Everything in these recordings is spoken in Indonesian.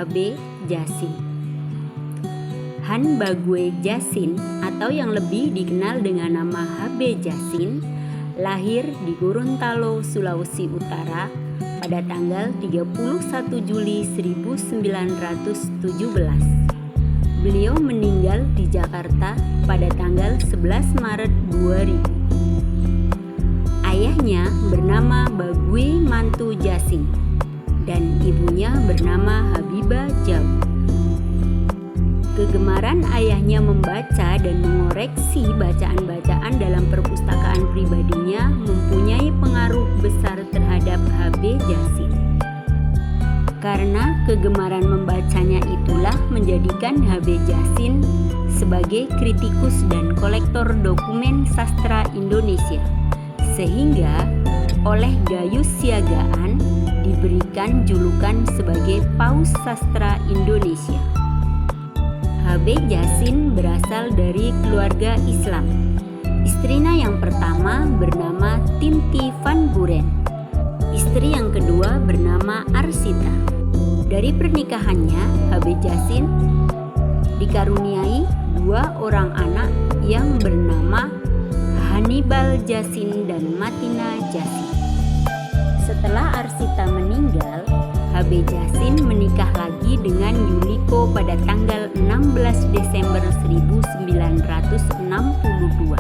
H.B. Jassin. Han Bague Jassin atau yang lebih dikenal dengan nama H.B. Jassin lahir di Gorontalo, Sulawesi Utara pada tanggal 31 Juli 1917. Beliau meninggal di Jakarta pada tanggal 11 Maret 2000. Ayahnya bernama Bague Mantu Jassin dan ibunya bernama Habibah Jaw. Kegemaran ayahnya membaca dan mengoreksi bacaan-bacaan dalam perpustakaan pribadinya mempunyai pengaruh besar terhadap H.B. Jassin. Karena kegemaran membacanya itulah menjadikan H.B. Jassin sebagai kritikus dan kolektor dokumen sastra Indonesia, sehingga oleh Gayus Siagaan diberikan julukan sebagai Paus Sastra Indonesia. H.B. Jassin berasal dari keluarga Islam. Istrinya yang pertama bernama Tinti Van Buren. Istri yang kedua bernama Arsita. Dari pernikahannya, H.B. Jassin dikaruniai 2 orang anak yang bernama Hannibal Jassin dan Matina Jassin. Setelah Arsita meninggal, H.B. Jassin menikah lagi dengan Yuliko pada tanggal 16 Desember 1962.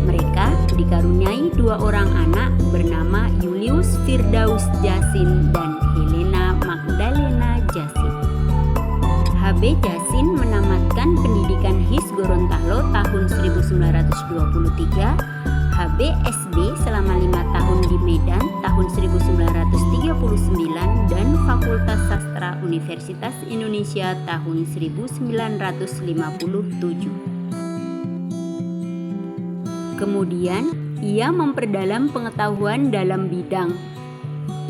Mereka dikaruniai 2 orang anak bernama Julius Firdaus Jassin dan Helena Magdalena Jassin. H.B. Jassin menamatkan pendidikan HIS Gorontalo tahun 1923, HBSD selama 5 tahun di Medan tahun 1939 dan Fakultas Sastra Universitas Indonesia tahun 1957. Kemudian, ia memperdalam pengetahuan dalam bidang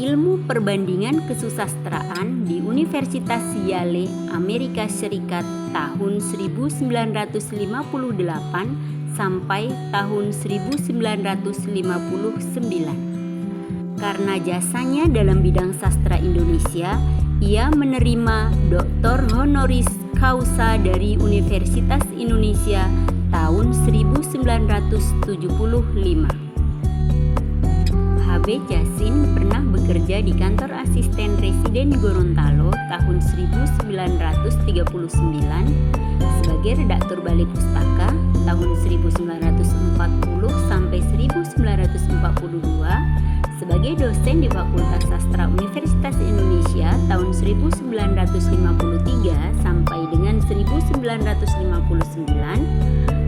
ilmu perbandingan kesusastraan di Universitas Yale, Amerika Serikat tahun 1958 sampai tahun 1959. Karena jasanya dalam bidang sastra Indonesia, ia menerima Dr. Honoris Causa dari Universitas Indonesia tahun 1975. H.B. Jassin pernah bekerja di kantor asisten residen Gorontalo tahun 1939 sebagai redaktur Balai Pustaka tahun 1940 sampai 1942, sebagai dosen di Fakultas Sastra Universitas Indonesia tahun 1953 sampai dengan 1959,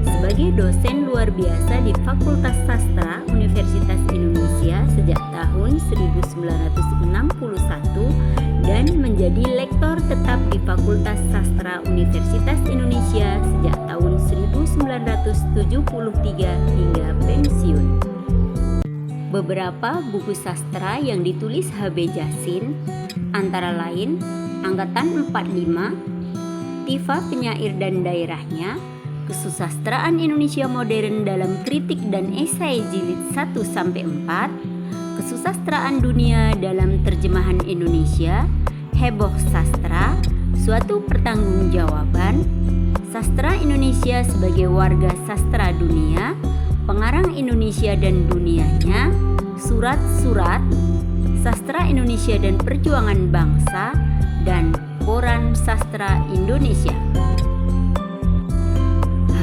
sebagai dosen luar biasa di Fakultas Sastra Universitas Indonesia sejak tahun 1961 dan menjadi lektor tetap di Fakultas Sastra Universitas Indonesia sejak tahun 1973 hingga pensiun. Beberapa buku sastra yang ditulis H.B. Jassin antara lain Angkatan 45, Tifa Penyair dan Daerahnya, Kesusastraan Indonesia Modern dalam Kritik dan Esai Jilid 1-4, Kesusastraan Dunia dalam Terjemahan Indonesia, Heboh Sastra, Suatu Pertanggungjawaban, Sastra Indonesia sebagai Warga Sastra Dunia, Pengarang Indonesia dan Dunianya, Surat-Surat, Sastra Indonesia dan Perjuangan Bangsa, dan Koran Sastra Indonesia.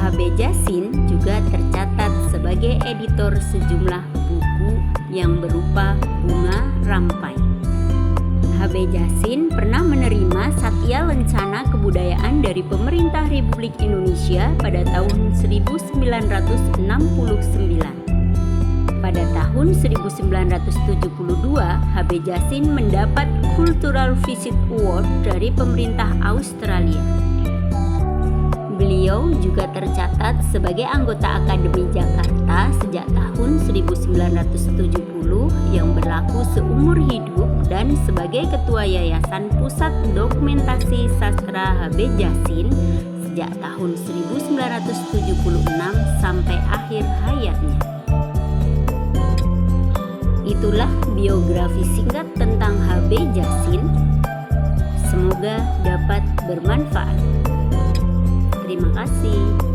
H.B. Jassin juga tercatat sebagai editor sejumlah buku yang berupa Bunga Rampai. H.B. Jassin pernah menerima Satya Lencana Kebudayaan dari Pemerintah Republik Indonesia pada tahun 1969. Pada tahun 1972, H.B. Jassin mendapat Cultural Visit Award dari pemerintah Australia. Beliau juga tercatat sebagai anggota Akademi Jakarta sejak tahun 1970 yang berlaku seumur hidup dan sebagai Ketua Yayasan Pusat Dokumentasi Sastra H.B. Jassin sejak tahun 1976 sampai akhir hayatnya. Itulah biografi singkat tentang H.B. Jassin. Semoga Semoga dapat bermanfaat. Terima kasih.